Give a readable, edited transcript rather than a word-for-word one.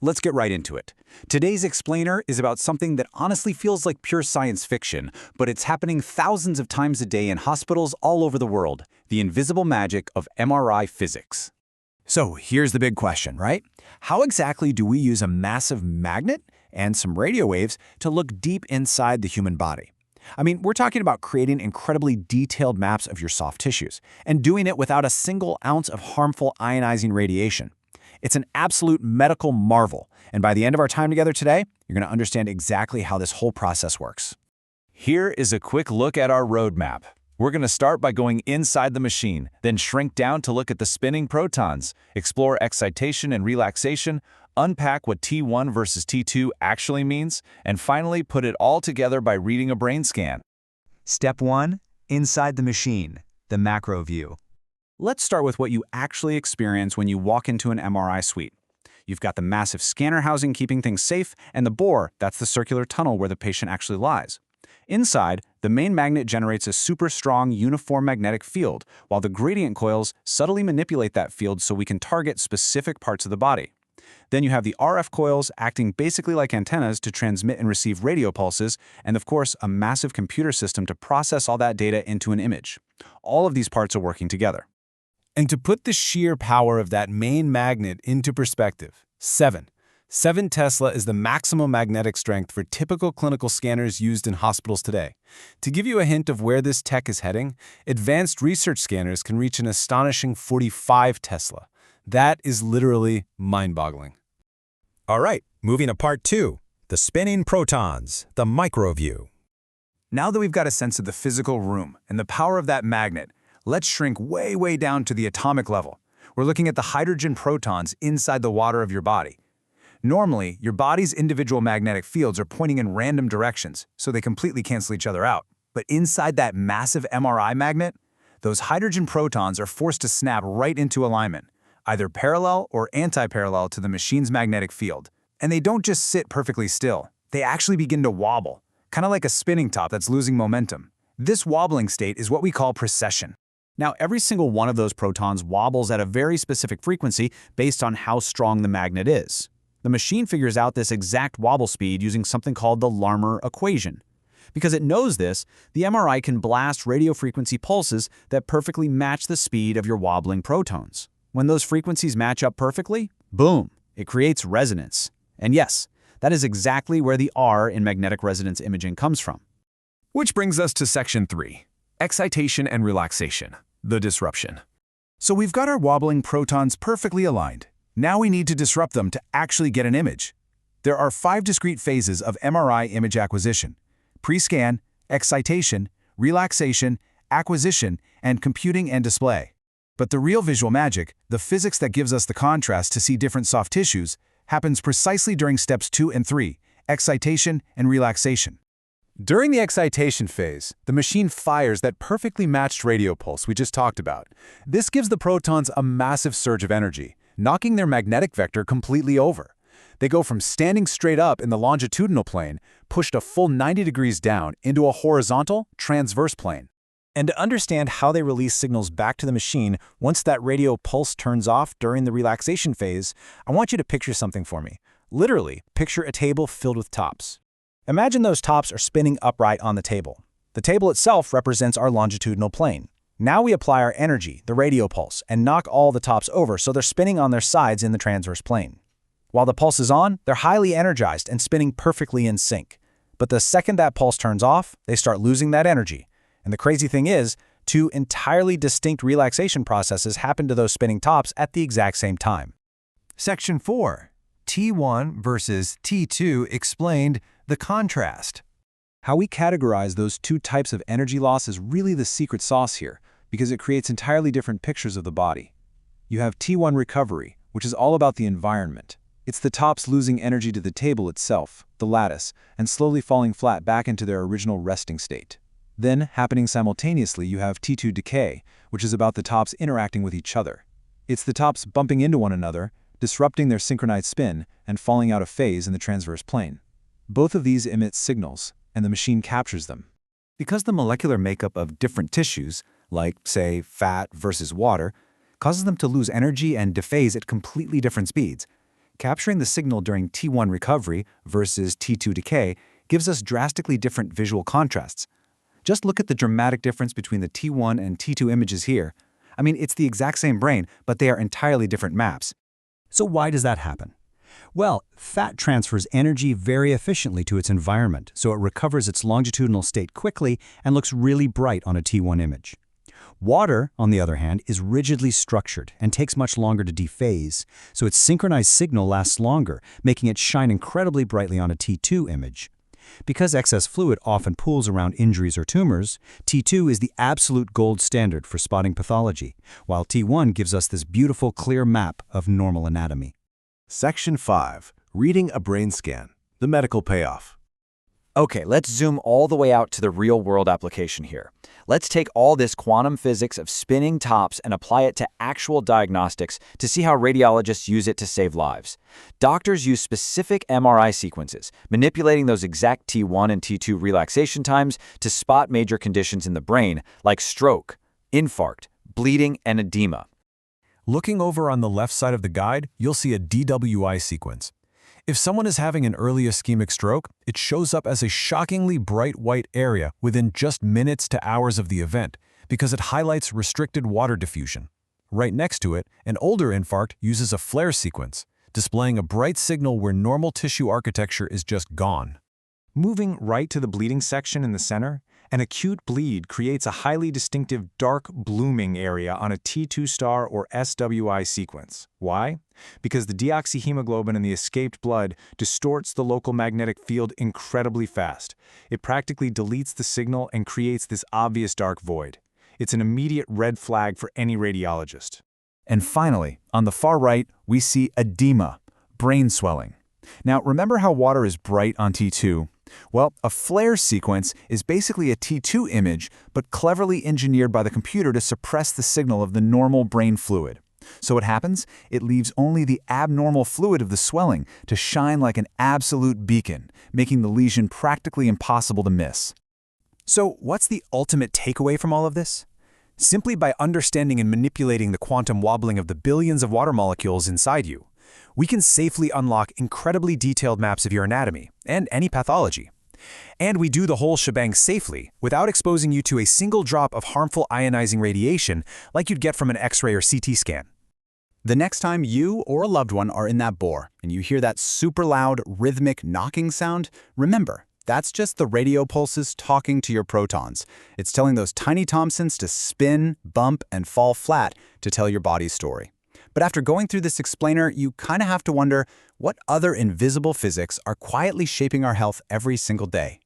let's get right into it. Today's explainer is about something that honestly feels like pure science fiction, but it's happening thousands of times a day in hospitals all over the world, the invisible magic of MRI physics. So here's the big question, right? How exactly do we use a massive magnet and some radio waves to look deep inside the human body? I mean, we're talking about creating incredibly detailed maps of your soft tissues and doing it without a single ounce of harmful ionizing radiation. It's an absolute medical marvel, and by the end of our time together today, you're going to understand exactly how this whole process works. Here is a quick look at our roadmap. We're going to start by going inside the machine, then shrink down to look at the spinning protons, explore excitation and relaxation, unpack what T1 versus T2 actually means, and finally put it all together by reading a brain scan. Step 1. Inside the machine, the macro view. Let's start with what you actually experience when you walk into an MRI suite. You've got the massive scanner housing keeping things safe, and the bore, that's the circular tunnel where the patient actually lies. Inside, the main magnet generates a super strong uniform magnetic field, while the gradient coils subtly manipulate that field so we can target specific parts of the body. Then you have the RF coils acting basically like antennas to transmit and receive radio pulses, and of course, a massive computer system to process all that data into an image. All of these parts are working together. And to put the sheer power of that main magnet into perspective, 7 Tesla is the maximum magnetic strength for typical clinical scanners used in hospitals today. To give you a hint of where this tech is heading, advanced research scanners can reach an astonishing 45 Tesla. That is literally mind-boggling. All right, moving to part 2, the spinning protons, the micro view. Now that we've got a sense of the physical room and the power of that magnet, let's shrink way down to the atomic level. We're looking at the hydrogen protons inside the water of your body. Normally, your body's individual magnetic fields are pointing in random directions, so they completely cancel each other out. But inside that massive MRI magnet, those hydrogen protons are forced to snap right into alignment, either parallel or anti-parallel to the machine's magnetic field. And they don't just sit perfectly still. They actually begin to wobble, kind of like a spinning top that's losing momentum. This wobbling state is what we call precession. Now, every single one of those protons wobbles at a very specific frequency based on how strong the magnet is. The machine figures out this exact wobble speed using something called the Larmor equation. Because it knows this, the MRI can blast radiofrequency pulses that perfectly match the speed of your wobbling protons. When those frequencies match up perfectly, boom, it creates resonance. And yes, that is exactly where the R in magnetic resonance imaging comes from. Which brings us to section 3, excitation and relaxation, the disruption. So we've got our wobbling protons perfectly aligned. Now we need to disrupt them to actually get an image. There are 5 discrete phases of MRI image acquisition: pre-scan, excitation, relaxation, acquisition, and computing and display. But the real visual magic, the physics that gives us the contrast to see different soft tissues, happens precisely during steps 2 and 3, excitation and relaxation. During the excitation phase, the machine fires that perfectly matched radio pulse we just talked about. This gives the protons a massive surge of energy, knocking their magnetic vector completely over. They go from standing straight up in the longitudinal plane, pushed a full 90 degrees down into a horizontal, transverse plane. And to understand how they release signals back to the machine once that radio pulse turns off during the relaxation phase, I want you to picture something for me. Literally, picture a table filled with tops. Imagine those tops are spinning upright on the table. The table itself represents our longitudinal plane. Now we apply our energy, the radio pulse, and knock all the tops over so they're spinning on their sides in the transverse plane. While the pulse is on, they're highly energized and spinning perfectly in sync. But the second that pulse turns off, they start losing that energy. And the crazy thing is, 2 entirely distinct relaxation processes happen to those spinning tops at the exact same time. Section 4, T1 versus T2 explained, the contrast. How we categorize those 2 types of energy loss is really the secret sauce here, because it creates entirely different pictures of the body. You have T1 recovery, which is all about the environment. It's the tops losing energy to the table itself, the lattice, and slowly falling flat back into their original resting state. Then, happening simultaneously, you have T2 decay, which is about the tops interacting with each other. It's the tops bumping into one another, disrupting their synchronized spin, and falling out of phase in the transverse plane. Both of these emit signals, and the machine captures them. Because the molecular makeup of different tissues, like, say, fat versus water, causes them to lose energy and dephase at completely different speeds, Capturing the signal during T1 recovery versus T2 decay gives us drastically different visual contrasts. Just look at the dramatic difference between the T1 and T2 images here. I mean, it's the exact same brain, but they are entirely different maps. So why does that happen? Well, fat transfers energy very efficiently to its environment, so it recovers its longitudinal state quickly and looks really bright on a T1 image. Water, on the other hand, is rigidly structured and takes much longer to dephase, so its synchronized signal lasts longer, making it shine incredibly brightly on a T2 image. Because excess fluid often pools around injuries or tumors, T2 is the absolute gold standard for spotting pathology, while T1 gives us this beautiful, clear map of normal anatomy. Section 5. Reading a brain scan. The medical payoff. Okay, let's zoom all the way out to the real-world application here. Let's take all this quantum physics of spinning tops and apply it to actual diagnostics to see how radiologists use it to save lives. Doctors use specific MRI sequences, manipulating those exact T1 and T2 relaxation times to spot major conditions in the brain like stroke, infarct, bleeding, and edema. Looking over on the left side of the guide, you'll see a DWI sequence. If someone is having an early ischemic stroke, it shows up as a shockingly bright white area within just minutes to hours of the event because it highlights restricted water diffusion. Right next to it, an older infarct uses a FLAIR sequence, displaying a bright signal where normal tissue architecture is just gone. Moving right to the bleeding section in the center, an acute bleed creates a highly distinctive dark blooming area on a T2 star or SWI sequence. Why? Because the deoxyhemoglobin in the escaped blood distorts the local magnetic field incredibly fast. It practically deletes the signal and creates this obvious dark void. It's an immediate red flag for any radiologist. And finally, on the far right, we see edema, brain swelling. Now, remember how water is bright on T2? Well, a FLAIR sequence is basically a T2 image, but cleverly engineered by the computer to suppress the signal of the normal brain fluid. So what happens? It leaves only the abnormal fluid of the swelling to shine like an absolute beacon, making the lesion practically impossible to miss. So what's the ultimate takeaway from all of this? Simply by understanding and manipulating the quantum wobbling of the billions of water molecules inside you, we can safely unlock incredibly detailed maps of your anatomy and any pathology. And we do the whole shebang safely without exposing you to a single drop of harmful ionizing radiation like you'd get from an X-ray or CT scan. The next time you or a loved one are in that bore and you hear that super loud, rhythmic knocking sound, remember, that's just the radio pulses talking to your protons. It's telling those tiny Thomsons to spin, bump, and fall flat to tell your body's story. But after going through this explainer, you kind of have to wonder what other invisible physics are quietly shaping our health every single day.